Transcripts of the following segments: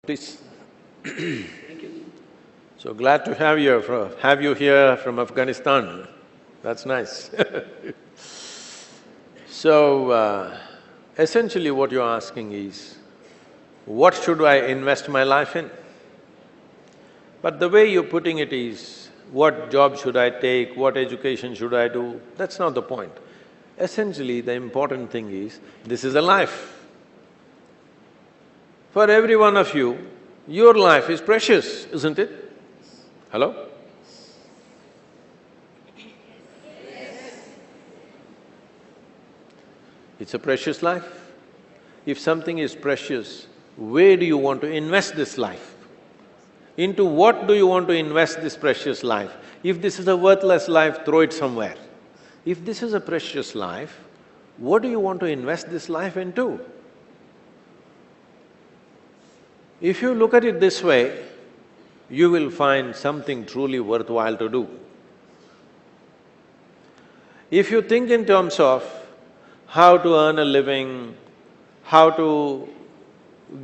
Please. So glad to have you here from Afghanistan. That's nice. So, essentially what you're asking is, what should I invest my life in? But the way you're putting it is, what job should I take, what education should I do? That's not the point. Essentially, the important thing is, this is a life. For every one of you, your life is precious, isn't it? Hello? It's a precious life. If something is precious, where do you want to invest this life? Into what do you want to invest this precious life? If this is a worthless life, throw it somewhere. If this is a precious life, what do you want to invest this life into? If you look at it this way, you will find something truly worthwhile to do. If you think in terms of how to earn a living, how to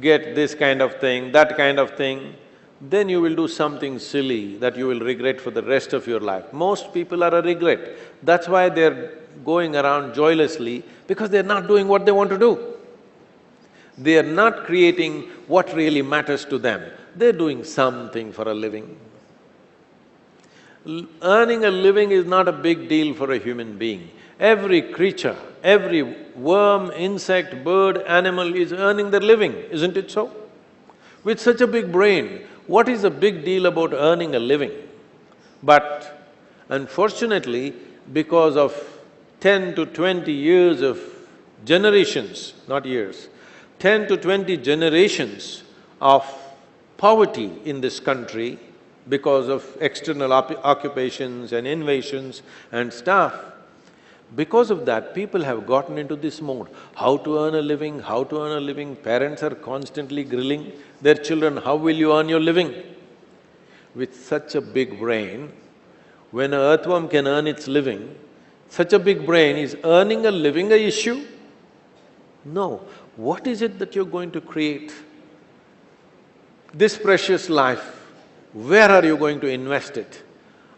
get this kind of thing, that kind of thing, then you will do something silly that you will regret for the rest of your life. Most people are a regret. That's why they're going around joylessly, because they're not doing what they want to do. They are not creating what really matters to them. They're doing something for a living. Earning a living is not a big deal for a human being. Every creature, every worm, insect, bird, animal is earning their living, isn't it so? With such a big brain, what is the big deal about earning a living? But unfortunately, because of 10 to 20 years of generations, not years, 10 to 20 generations of poverty in this country because of external occupations and invasions and stuff, because of that, people have gotten into this mode. How to earn a living, how to earn a living, parents are constantly grilling their children, how will you earn your living? With such a big brain, when an earthworm can earn its living, such a big brain, is earning a living a issue? No. What is it that you're going to create? This precious life, where are you going to invest it?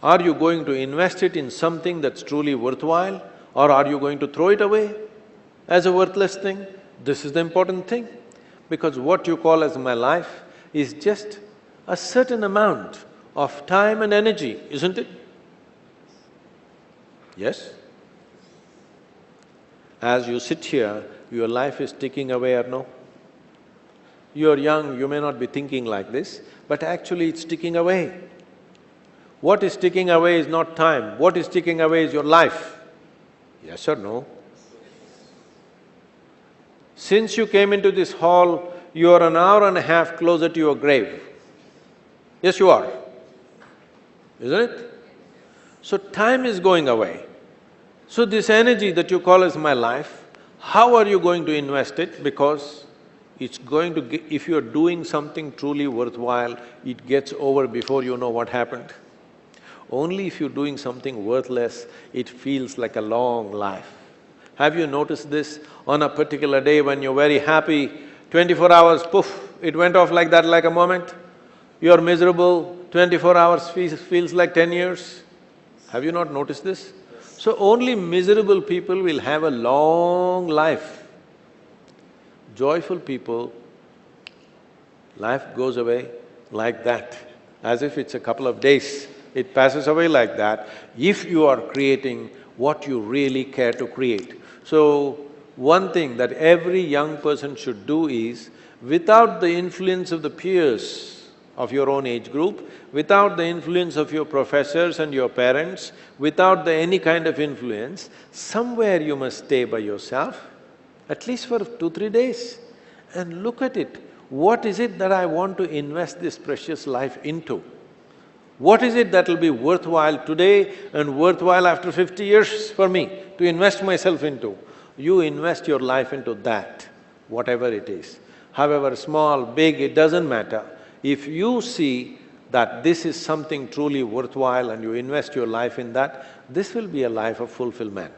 Are you going to invest it in something that's truly worthwhile, or are you going to throw it away as a worthless thing? This is the important thing, because what you call as my life is just a certain amount of time and energy, isn't it? Yes? As you sit here, your life is ticking away or no? You're young, you may not be thinking like this, but actually it's ticking away. What is ticking away is not time, what is ticking away is your life. Yes or no? Since you came into this hall, you're an hour and a half closer to your grave. Yes, you are, isn't it? So time is going away. So this energy that you call as my life, how are you going to invest it? Because it's going to if you're doing something truly worthwhile, it gets over before you know what happened. Only if you're doing something worthless, it feels like a long life. Have you noticed this? On a particular day when you're very happy, 24 hours, poof, it went off like that, like a moment. You're miserable, 24 hours feels like 10 years. Have you not noticed this? So only miserable people will have a long life. Joyful people, life goes away like that, as if it's a couple of days. It passes away like that, if you are creating what you really care to create. So, one thing that every young person should do is, without the influence of the peers of your own age group, without the influence of your professors and your parents, without any kind of influence, somewhere you must stay by yourself, at least for 2-3 days, and look at it. What is it that I want to invest this precious life into? What is it that will be worthwhile today and worthwhile after 50 years for me to invest myself into? You invest your life into that, whatever it is. However small, big, it doesn't matter. If you see that this is something truly worthwhile and you invest your life in that, this will be a life of fulfillment.